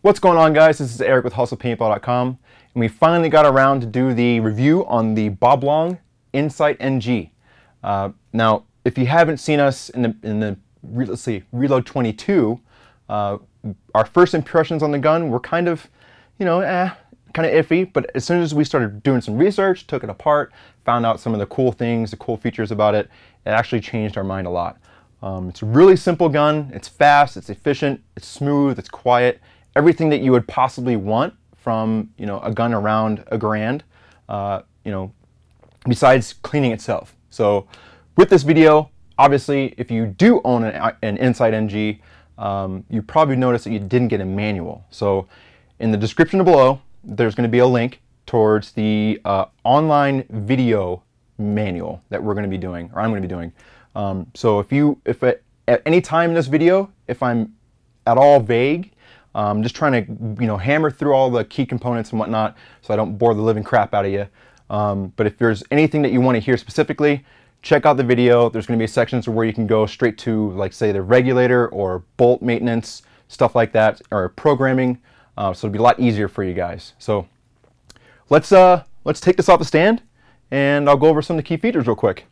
What's going on, guys? This is Eric with HustlePaintball.com, and we finally got around to do the review on the Boblong Insight NG. Now, if you haven't seen us in the let's see, Reload 22, our first impressions on the gun were kind of, kind of iffy. But as soon as we started doing some research, took it apart, found out some of the cool things, the cool features about it, it actually changed our mind a lot. It's a really simple gun. It's fast, it's efficient, it's smooth, it's quiet. Everything that you would possibly want from a gun around $1,000, besides cleaning itself. So with this video, obviously, if you do own an Insight NG, you probably noticed that you didn't get a manual. So in the description below, there's going to be a link towards the online video manual that we're going to be doing, or I'm going to be doing. So if at any time in this video, if I'm at all vague, I'm just trying to hammer through all the key components and whatnot so I don't bore the living crap out of you. But if there's anything that you want to hear specifically, check out the video. There's going to be sections where you can go straight to, like, say, the regulator or bolt maintenance, stuff like that, or programming. So it'll be a lot easier for you guys. So let's take this off the stand, and I'll go over some of the key features real quick.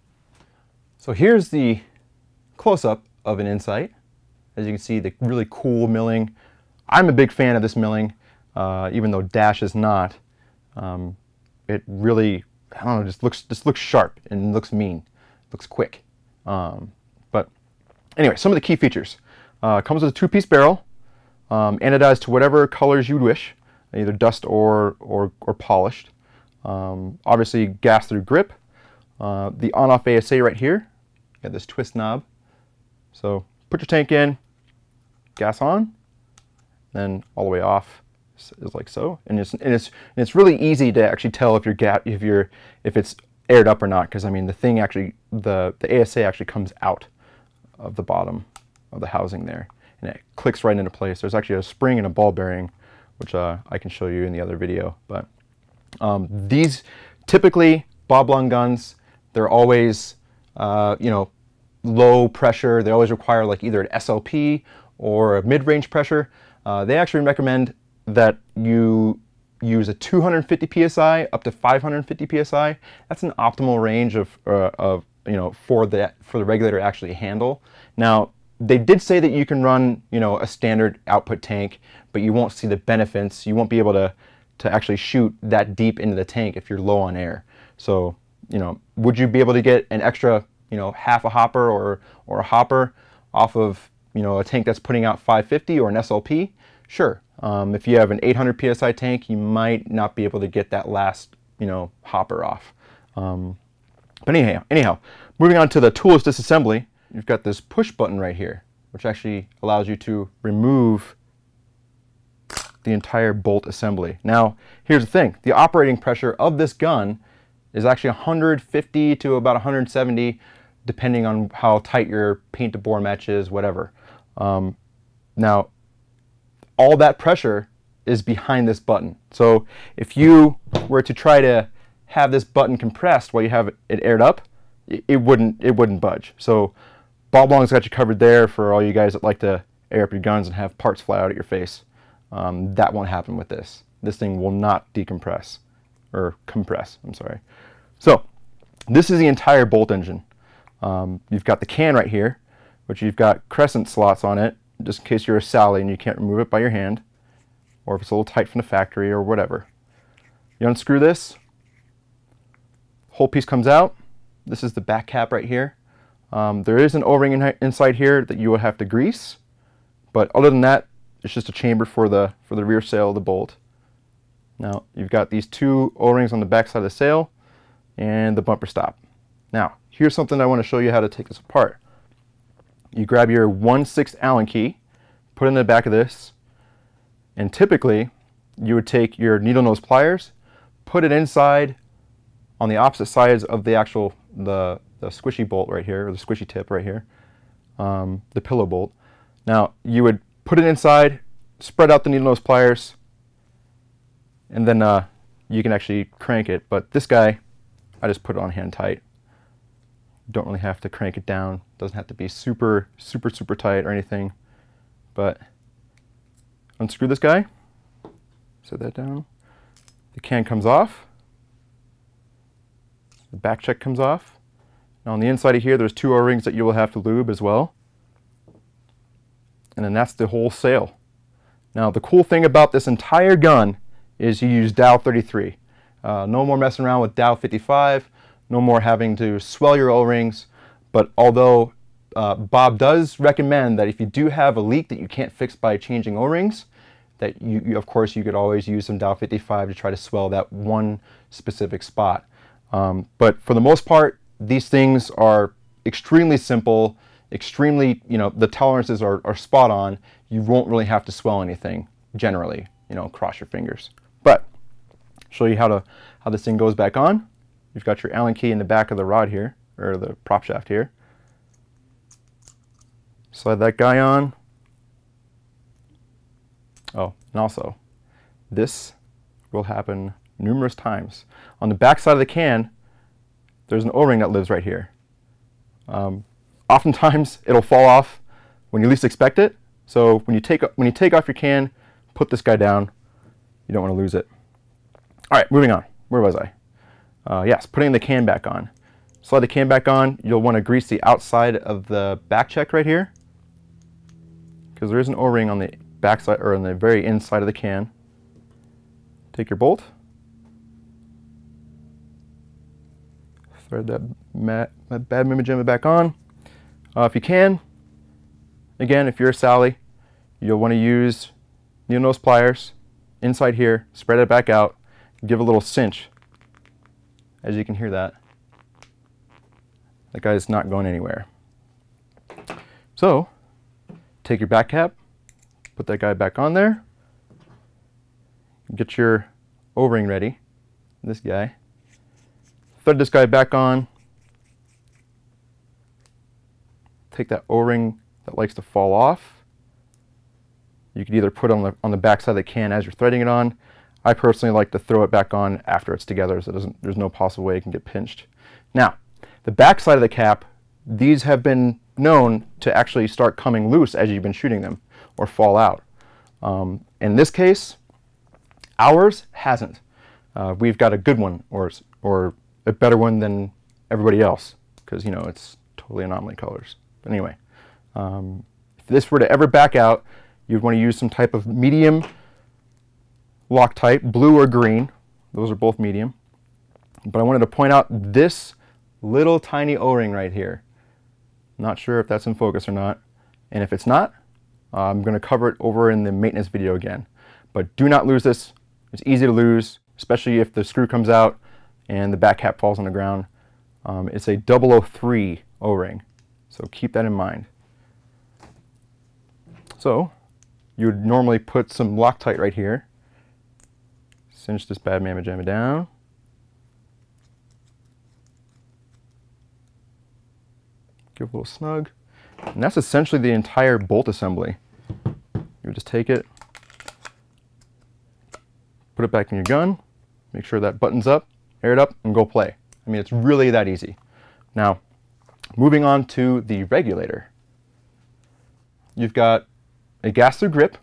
So here's the close-up of an Insight. As you can see, the really cool milling. I'm a big fan of this milling, even though Dash is not. It really, I don't know, just looks sharp and looks mean, looks quick. But anyway, some of the key features. Comes with a 2-piece barrel, anodized to whatever colors you wish, either dust or polished. Obviously, gas-through grip. The on-off ASA right here. Got this twist knob. So put your tank in, gas on, then all the way off is like so, and it's really easy to actually tell if it's aired up or not, because I mean the thing actually, the ASA actually comes out of the bottom of the housing there, and it clicks right into place. There's actually a spring and a ball bearing, which I can show you in the other video. But these typically Boblong guns, they're always low pressure. They always require like either an SLP or a mid-range pressure. They actually recommend that you use a 250 psi up to 550 psi. That's an optimal range for the regulator to actually handle. Now, they did say that you can run a standard output tank, but you won't see the benefits. You won't be able to actually shoot that deep into the tank if you're low on air. So would you be able to get an extra half a hopper or a hopper off of a tank that's putting out 550 or an SLP? Sure. If you have an 800 psi tank, you might not be able to get that last hopper off. But anyhow, moving on to the toolless disassembly, you've got this push button right here, which actually allows you to remove the entire bolt assembly. Now, here's the thing: the operating pressure of this gun is actually 150 to about 170, depending on how tight your paint to bore match is, whatever. Now, all that pressure is behind this button. So if you were to try to have this button compressed while you have it aired up, it wouldn't budge. So Boblong's got you covered there for all you guys that like to air up your guns and have parts fly out at your face. That won't happen with this. This thing will not decompress, or compress, I'm sorry. So this is the entire bolt engine. You've got the can right here, which you've got crescent slots on it, just in case you're a Sally and you can't remove it by your hand, or if it's a little tight from the factory or whatever. You unscrew this, whole piece comes out. This is the back cap right here. There is an O-ring inside here that you would have to grease, but other than that, it's just a chamber for the rear sail of the bolt. Now, you've got these 2 O-rings on the back side of the sail and the bumper stop. Now, here's something I want to show you how to take this apart. You grab your 1/6 Allen key, put it in the back of this, and typically you would take your needle nose pliers, put it inside on the opposite sides of the actual the squishy bolt right here, or the squishy tip right here, the pillow bolt. Now, you would put it inside, spread out the needle nose pliers, and then you can actually crank it. But this guy, I just put it on hand tight. Don't really have to crank it down. Doesn't have to be super tight or anything. But unscrew this guy, Set that down. The can comes off. The back check comes off. Now on the inside of here, there's 2 O-rings that you will have to lube as well. And then that's the whole sail. Now the cool thing about this entire gun is you use Dow 33. No more messing around with Dow 55. No more having to swell your O-rings. But although Bob does recommend that if you do have a leak that you can't fix by changing O-rings, that you of course you could always use some Dow 55 to try to swell that one specific spot. But for the most part, these things are extremely simple, extremely, the tolerances are spot on. You won't really have to swell anything generally, cross your fingers. But show you how this thing goes back on. You've got your Allen key in the back of the rod here, or the prop shaft here. Slide that guy on. Oh, and also, this will happen numerous times. On the back side of the can, there's an O-ring that lives right here. Oftentimes, it'll fall off when you least expect it. So when you take off your can, put this guy down. You don't want to lose it. All right, moving on. Where was I? Yes, putting the can back on. Slide the can back on. You'll want to grease the outside of the back check right here, because there is an O-ring on the back side, or on the very inside of the can. Take your bolt. Thread that bad mama jamma back on. If you can, again, if you're a Sally, you'll want to use needle nose pliers inside here, spread it back out, give a little cinch. As you can hear that guy's not going anywhere. So, take your back cap, put that guy back on there, get your O-ring ready, this guy, thread this guy back on, take that O-ring that likes to fall off. You could either put it on the back side of the can as you're threading it on. I personally like to throw it back on after it's together, so there's no possible way it can get pinched. Now, the back side of the cap, these have been known to actually start coming loose as you've been shooting them, or fall out. In this case, ours hasn't. We've got a good one, or a better one than everybody else, because it's totally anomaly colors. But anyway, if this were to ever back out, you'd want to use some type of medium Loctite, blue or green. Those are both medium. But I wanted to point out this little tiny O-ring right here. Not sure if that's in focus or not. And if it's not, I'm going to cover it over in the maintenance video again. But do not lose this. It's easy to lose, especially if the screw comes out and the back cap falls on the ground. It's a 003 O-ring, so keep that in mind. So you would normally put some Loctite right here. Cinch this bad mamma jamma down. Give a little snug. And that's essentially the entire bolt assembly. You would just take it, put it back in your gun, make sure that buttons up, air it up, and go play. I mean, it's really that easy. Now, moving on to the regulator. You've got a gas-through grip,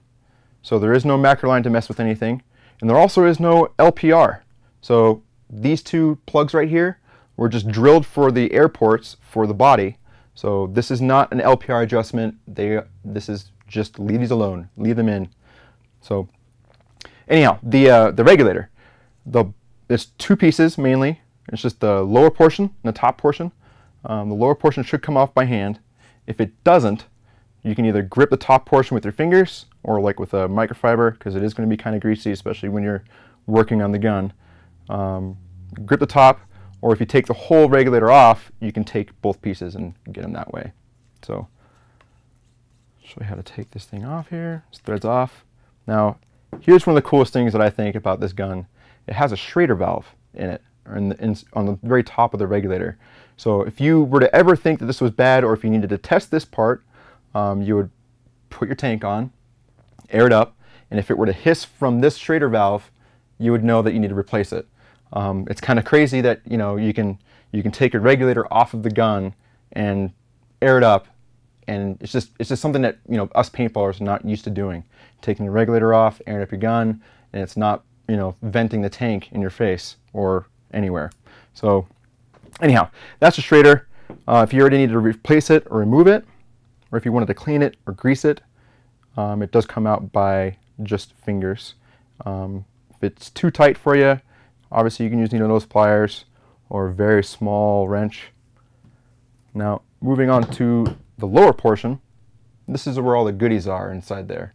so there is no macro line to mess with anything. And there also is no LPR. So these 2 plugs right here were just drilled for the air ports for the body. So this is not an LPR adjustment. This is just leave these alone. Leave them in. So anyhow, the regulator. It's 2 pieces mainly. It's just the lower portion and the top portion. The lower portion should come off by hand. If it doesn't, you can either grip the top portion with your fingers, or like with a microfiber, because it is going to be kind of greasy, especially when you're working on the gun. Grip the top, or if you take the whole regulator off, you can take both pieces and get them that way. So, show you how to take this thing off here. This threads off. Now, here's one of the coolest things that I think about this gun. It has a Schrader valve in it, or on the very top of the regulator. So if you were to ever think that this was bad, or if you needed to test this part, you would put your tank on, air it up, and if it were to hiss from this Schrader valve, you would know that you need to replace it. It's kind of crazy that you can take a regulator off of the gun and air it up, and it's just something that us paintballers are not used to doing. Taking the regulator off, airing up your gun, and it's not, you know, venting the tank in your face or anywhere. So anyhow, that's the Schrader. If you already need to replace it or remove it, or if you wanted to clean it or grease it, it does come out by just fingers. If it's too tight for you, obviously you can use needle nose pliers or a very small wrench. Now, moving on to the lower portion, this is where all the goodies are inside there.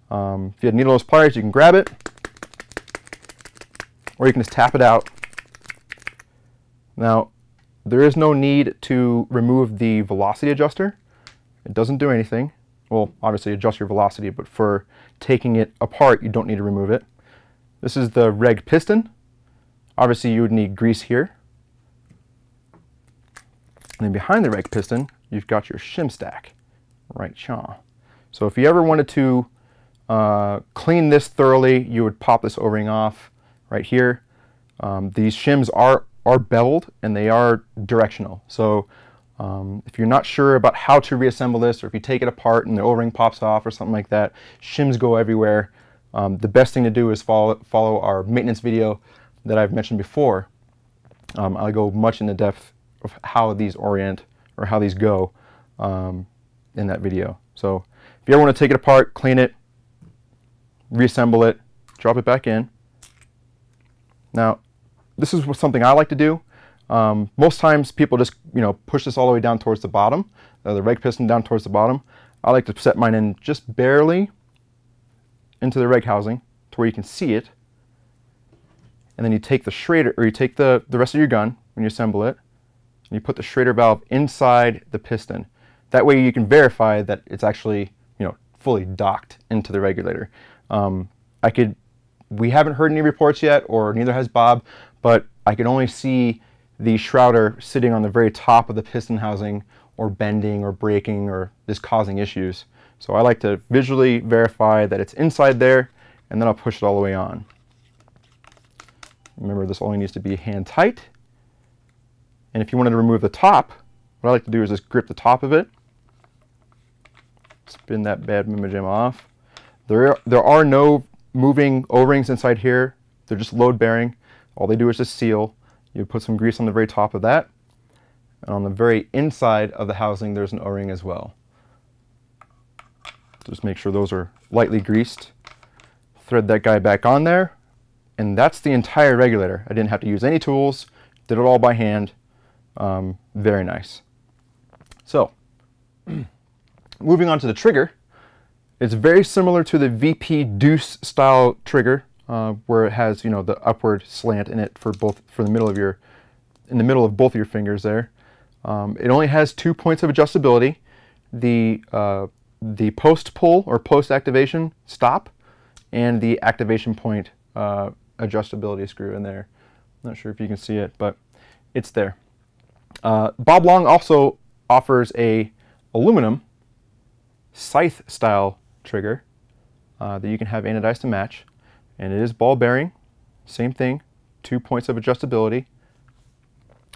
If you have needle nose pliers, you can grab it, or you can just tap it out. Now, there is no need to remove the velocity adjuster. It doesn't do anything. Well, obviously adjust your velocity, but for taking it apart, you don't need to remove it. This is the reg piston. Obviously, you would need grease here. And then behind the reg piston, you've got your shim stack, right chaw. So if you ever wanted to clean this thoroughly, you would pop this O-ring off right here. These shims are beveled and they are directional. So if you're not sure about how to reassemble this, or if you take it apart and the O-ring pops off or something like that, shims go everywhere. The best thing to do is follow our maintenance video that I've mentioned before. I'll go much into depth of how these orient or how these go in that video. So if you ever want to take it apart, clean it, reassemble it, drop it back in. Now, this is something I like to do. Most times people just, you know, push this all the way down towards the bottom, the reg piston down towards the bottom. I like to set mine in just barely into the reg housing to where you can see it. And then you take the Schrader, or you take the rest of your gun when you assemble it, and you put the Schrader valve inside the piston. That way you can verify that it's actually, you know, fully docked into the regulator. We haven't heard any reports yet, or neither has Bob, but I can only see the shrouder sitting on the very top of the piston housing, or bending or breaking or just causing issues. So I like to visually verify that it's inside there, and then I'll push it all the way on. Remember, this only needs to be hand tight. And if you wanted to remove the top, what I like to do is just grip the top of it, spin that bad mimajim off. There are no moving O-rings inside here. They're just load bearing. All they do is just seal. You put some grease on the very top of that. And on the very inside of the housing, there's an O-ring as well. Just make sure those are lightly greased. Thread that guy back on there. And that's the entire regulator. I didn't have to use any tools. Did it all by hand. Very nice. So, moving on to the trigger. It's very similar to the VP Deuce style trigger, where it has, you know, the upward slant in it for the middle of both of your fingers there. It only has 2 points of adjustability: the post pull or post activation stop, and the activation point adjustability screw in there. I'm not sure if you can see it, but it's there. Bob Long also offers a aluminum scythe style trigger that you can have anodized to match, and it is ball bearing. Same thing, 2 points of adjustability.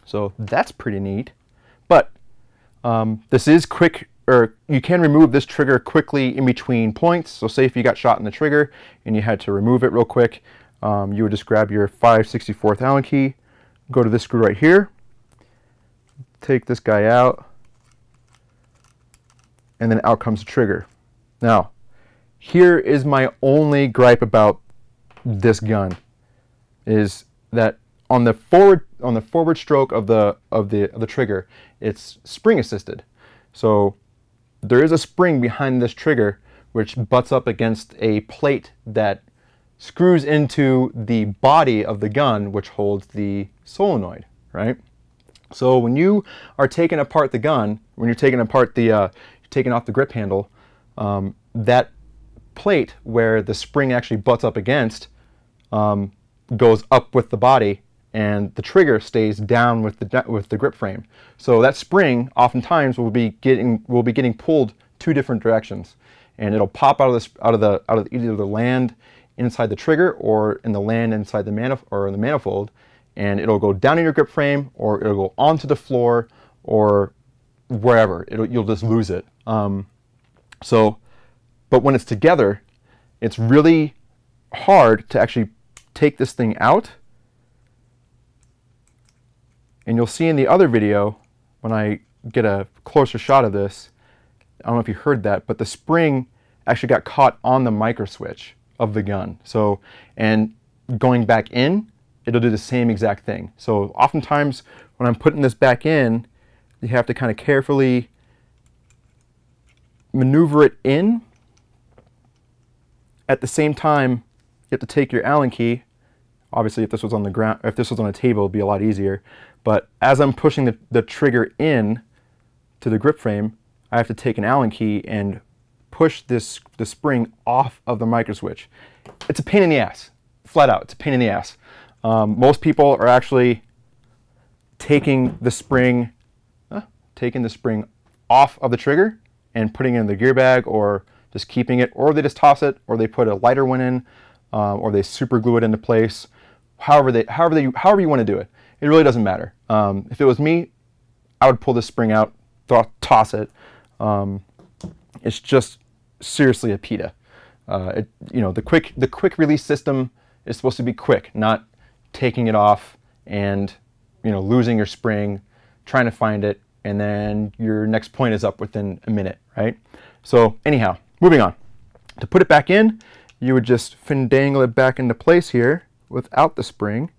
So that's pretty neat. But this is quick, or you can remove this trigger quickly in between points. So say if you got shot in the trigger and you had to remove it real quick, you would just grab your 5/64 Allen key, go to this screw right here, take this guy out, and then out comes the trigger. Now, here is my only gripe about this gun, is that on the forward stroke of the trigger, it's spring assisted. So there is a spring behind this trigger which butts up against a plate that screws into the body of the gun, which holds the solenoid, right? So when you are taking apart the gun, when you're taking apart taking off the grip handle, that plate where the spring actually butts up against goes up with the body, and the trigger stays down with the grip frame. So that spring oftentimes will be getting pulled 2 different directions, and it'll pop out of either the land inside the trigger or in the land inside the manifold, and it'll go down in your grip frame, or it'll go onto the floor, or wherever. You'll just lose it. But when it's together, it's really hard to actually take this thing out. And you'll see in the other video, when I get a closer shot of this, I don't know if you heard that, but the spring actually got caught on the micro switch of the gun. So, and going back in, it'll do the same exact thing. So oftentimes when I'm putting this back in, you have to kind of carefully maneuver it in. At the same time, you have to take your Allen key. Obviously, if this was on the ground, if this was on a table, it'd be a lot easier. But as I'm pushing the trigger in to the grip frame, I have to take an Allen key and push the spring off of the micro switch. It's a pain in the ass, flat out. It's a pain in the ass. Most people are actually taking the spring off of the trigger and putting it in the gear bag, or just keeping it, or they just toss it, or they put a lighter one in, or they super glue it into place. However you want to do it. It really doesn't matter. If it was me, I would pull this spring out, toss it. It's just seriously a PETA. You know, the quick release system is supposed to be quick, not taking it off and, you know, losing your spring, trying to find it, and then your next point is up within a minute, right? So anyhow, moving on. To put it back in, you would just findangle it back into place here without the spring.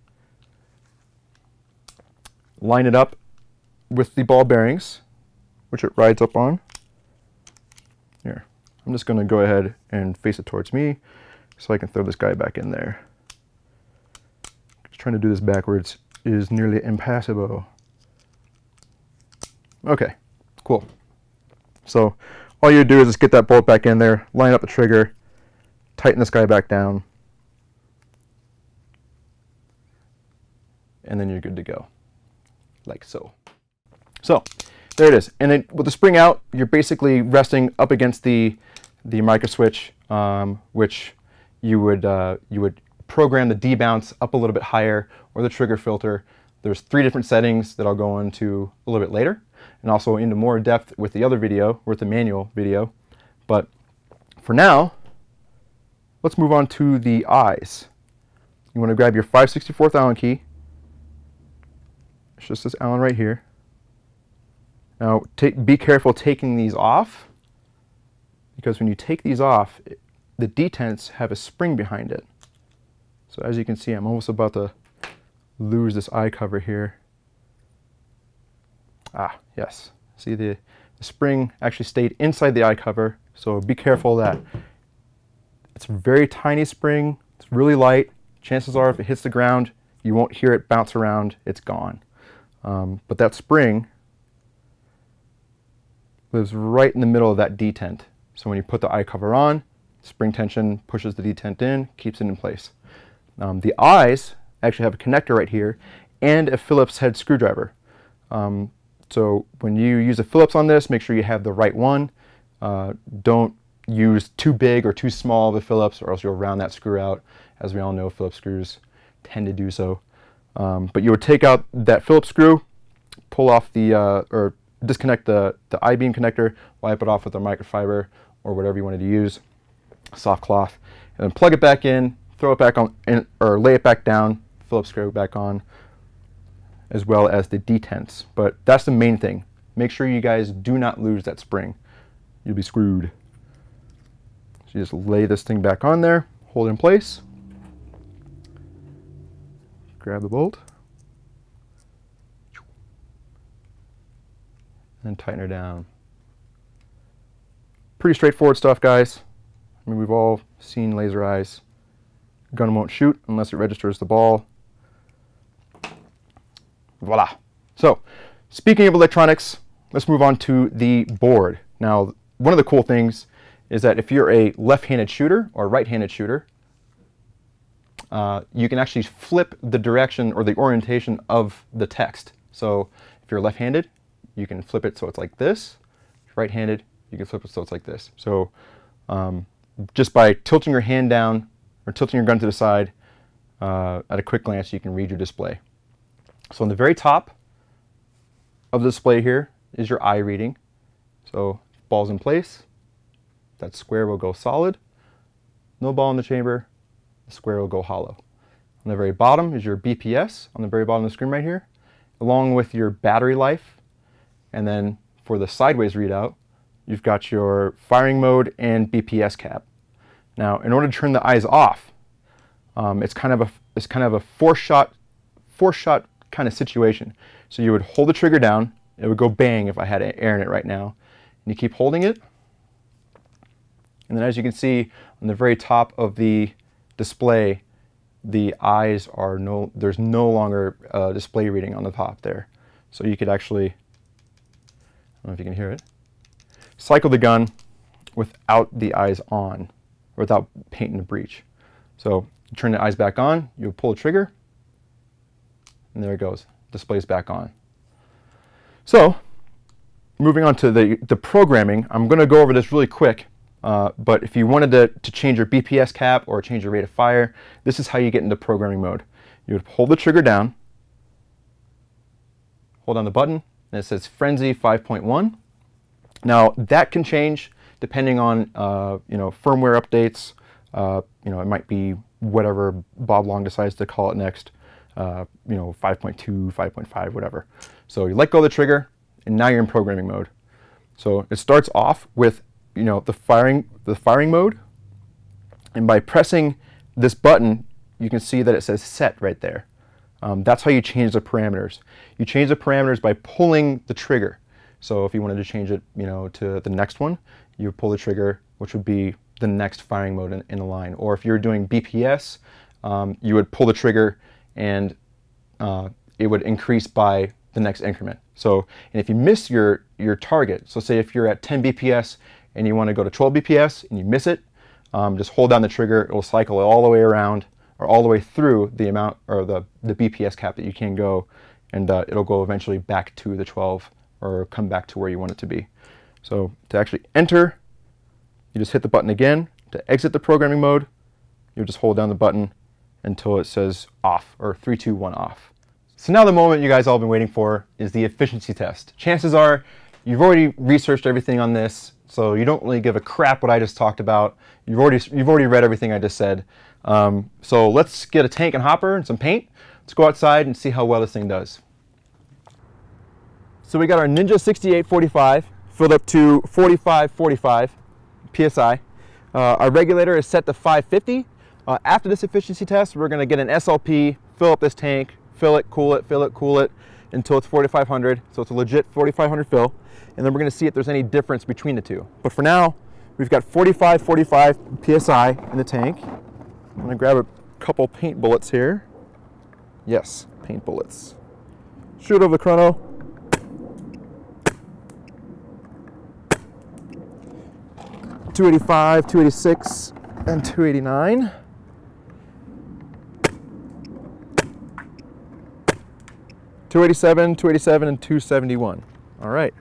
Line it up with the ball bearings, which it rides up on. Here, I'm just going to go ahead and face it towards me so I can throw this guy back in there. Just trying to do this backwards is nearly impossible. Okay, cool. So all you do is just get that bolt back in there, line up the trigger, tighten this guy back down, and then you're good to go, like so. So there it is. And then with the spring out, you're basically resting up against the micro switch, which you would program the debounce up a little bit higher, or the trigger filter. There's 3 different settings that I'll go into a little bit later, and also into more depth with the other video, with the manual video. But for now, let's move on to the eyes. You want to grab your 5/64 Allen key. It's just this Allen right here. Now, be careful taking these off, because when you take these off, the detents have a spring behind it. So as you can see, I'm almost about to lose this eye cover here. Ah, yes. See, the spring actually stayed inside the eye cover, so be careful of that. It's a very tiny spring. It's really light. Chances are if it hits the ground, you won't hear it bounce around. It's gone. But that spring lives right in the middle of that detent. So when you put the eye cover on, spring tension pushes the detent in, keeps it in place. The eyes actually have a connector right here and a Phillips head screwdriver. So when you use a Phillips on this, make sure you have the right one. Don't use too big or too small of a Phillips, or else you'll round that screw out. As we all know, Phillips screws tend to do so. But you would take out that Phillips screw, pull off the, or disconnect the I-beam connector, wipe it off with a microfiber or whatever you wanted to use, soft cloth, and then plug it back in, throw it back on, or lay it back down, Phillips screw back on, as well as the detents. But that's the main thing. Make sure you guys do not lose that spring. You'll be screwed. So you just lay this thing back on there, hold it in place, grab the bolt, and tighten her down. Pretty straightforward stuff, guys. I mean, we've all seen laser eyes. Gun won't shoot unless it registers the ball. Voila. So, speaking of electronics, let's move on to the board. Now, one of the cool things is that if you're a left-handed shooter or right-handed shooter, you can actually flip the direction or the orientation of the text. So if you're left-handed, you can flip it so it's like this. If you're right-handed, you can flip it so it's like this. So just by tilting your hand down or tilting your gun to the side, at a quick glance, you can read your display. So on the very top of the display here is your eye reading. So ball's in place, that square will go solid. No ball in the chamber, the square will go hollow. On the very bottom is your BPS, on the very bottom of the screen right here, along with your battery life. And then for the sideways readout, you've got your firing mode and BPS cap. Now, in order to turn the eyes off, it's kind of a four-shot kind of situation. So you would hold the trigger down, it would go bang if I had air in it right now, and you keep holding it. And then as you can see on the very top of the display, the eyes are there's no longer display reading on the top there. So you could actually, I don't know if you can hear it, cycle the gun without the eyes on, or without painting the breech. So you turn the eyes back on, you pull the trigger, and there it goes, display's back on. So moving on to the programming, I'm going to go over this really quick. But if you wanted to change your BPS cap or change your rate of fire, this is how you get into programming mode. You would hold the trigger down, hold down the button, and it says Frenzy 5.1. Now that can change depending on firmware updates. It might be whatever Bob Long decides to call it next. 5.2, 5.5, whatever. So you let go of the trigger, and now you're in programming mode. So it starts off with the firing mode, and by pressing this button, you can see that it says set right there. That's how you change the parameters. You change the parameters by pulling the trigger. So if you wanted to change it, to the next one, you would pull the trigger, which would be the next firing mode in the line. Or if you're doing BPS, you would pull the trigger, and it would increase by the next increment. So, and if you miss your target, so say if you're at 10 BPS and you want to go to 12 BPS and you miss it, just hold down the trigger. It will cycle all the way around, or all the way through the amount, or the BPS cap that you can go, and it'll go eventually back to the 12, or come back to where you want it to be. So to actually enter, you just hit the button again. To exit the programming mode, you just hold down the button until it says off, or 3, 2, 1 off. So now the moment you guys all been waiting for is the efficiency test. Chances are you've already researched everything on this, so you don't really give a crap what I just talked about. You've already read everything I just said. So let's get a tank and hopper and some paint. Let's go outside and see how well this thing does. So we got our Ninja 6845 filled up to 45 PSI. Our regulator is set to 550. After this efficiency test, we're going to get an SLP, fill up this tank, fill it, cool it until it's 4,500. So it's a legit 4,500 fill. And then we're going to see if there's any difference between the two. But for now, we've got 45 PSI in the tank. I'm going to grab a couple paint bullets here. Yes, paint bullets. Shoot over the chrono. .285, 286, and 289. .287, and 271. All right.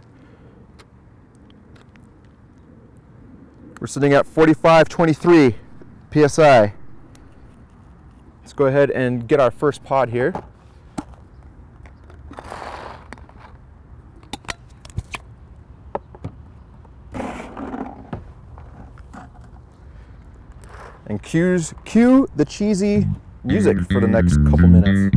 We're sitting at 45.23 PSI. Let's go ahead and get our first pod here. And cue the cheesy music for the next couple minutes.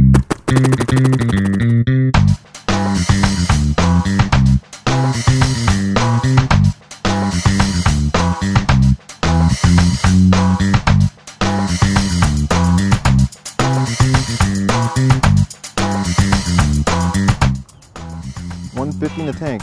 $150 in the tank.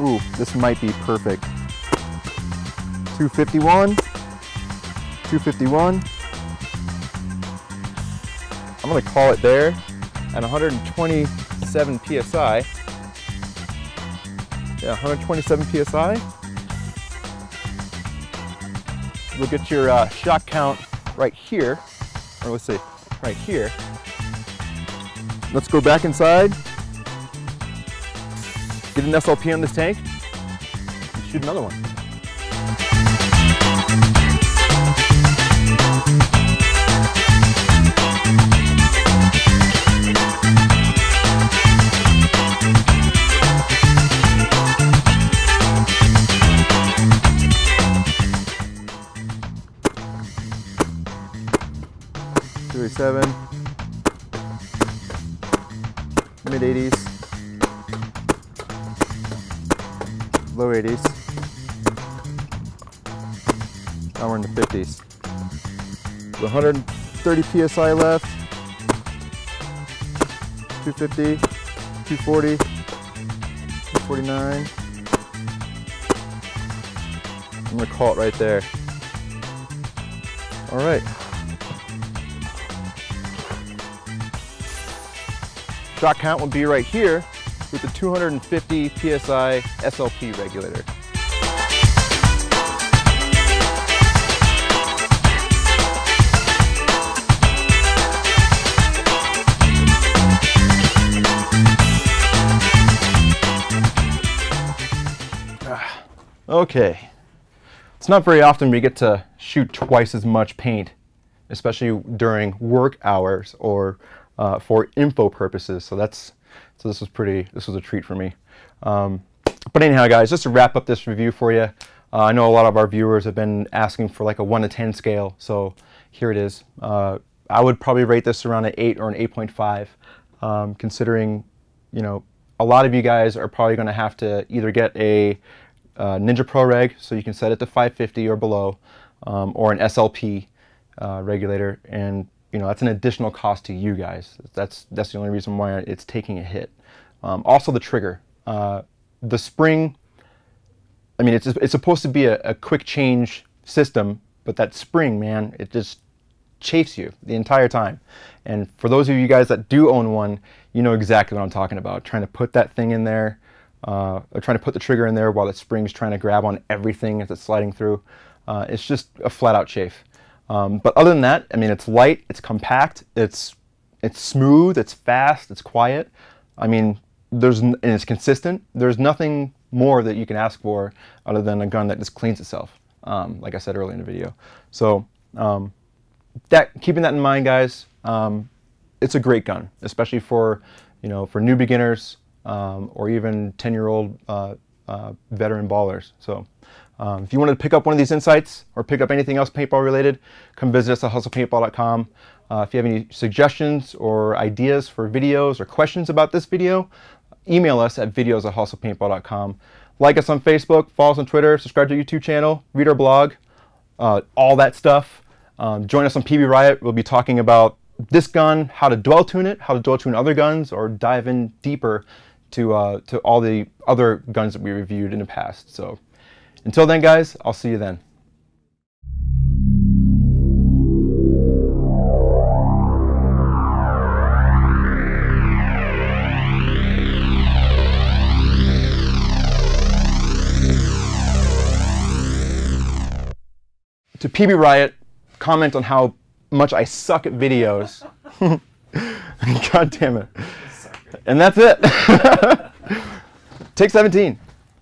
Ooh, this might be perfect. 251, 251. I'm gonna call it there at 127 PSI. Yeah, 127 PSI. You'll get your shot count right here, or let's say right here. Let's go back inside. Get an SLP on this tank, and shoot another one. 87, mid 80s, low 80s. Now we're in the 50s. 130 psi left. 250, 240, 249. I'm gonna call it right there. All right. Shot count will be right here with the 250 psi SLP regulator. Okay, it's not very often we get to shoot twice as much paint, especially during work hours or for info purposes. So this was a treat for me. But anyhow, guys, just to wrap up this review for you, I know a lot of our viewers have been asking for like a 1 to 10 scale, so here it is. I would probably rate this around an 8 or an 8.5, considering, you know, a lot of you guys are probably going to have to either get a Ninja Pro Reg, so you can set it to 550 or below, or an SLP regulator, and you know that's an additional cost to you guys. That's the only reason why it's taking a hit. Also the trigger, the spring. I mean, it's supposed to be a quick change system, but that spring, man, it just chafes you the entire time. And for those of you guys that do own one, you know exactly what I'm talking about. Trying to put that thing in there. Or trying to put the trigger in there while the spring's trying to grab on everything as it's sliding through. It's just a flat-out chafe. But other than that, I mean, it's light, it's compact, it's smooth, it's fast, it's quiet. I mean, and it's consistent. There's nothing more that you can ask for other than a gun that just cleans itself, like I said earlier in the video. So keeping that in mind, guys, it's a great gun, especially for, you know, for new beginners. Or even 10-year-old veteran ballers. So if you want to pick up one of these insights or pick up anything else paintball related, come visit us at hustlepaintball.com. If you have any suggestions or ideas for videos or questions about this video, email us at videos@hustlepaintball.com. Like us on Facebook, follow us on Twitter, subscribe to our YouTube channel, read our blog, all that stuff. Join us on PB Riot. We'll be talking about this gun, how to dual tune it, how to dual tune other guns, or dive in deeper to all the other guns that we reviewed in the past. So until then, guys, I'll see you then. To PB Riot, comment on how much I suck at videos. God damn it. And that's it. Take 17.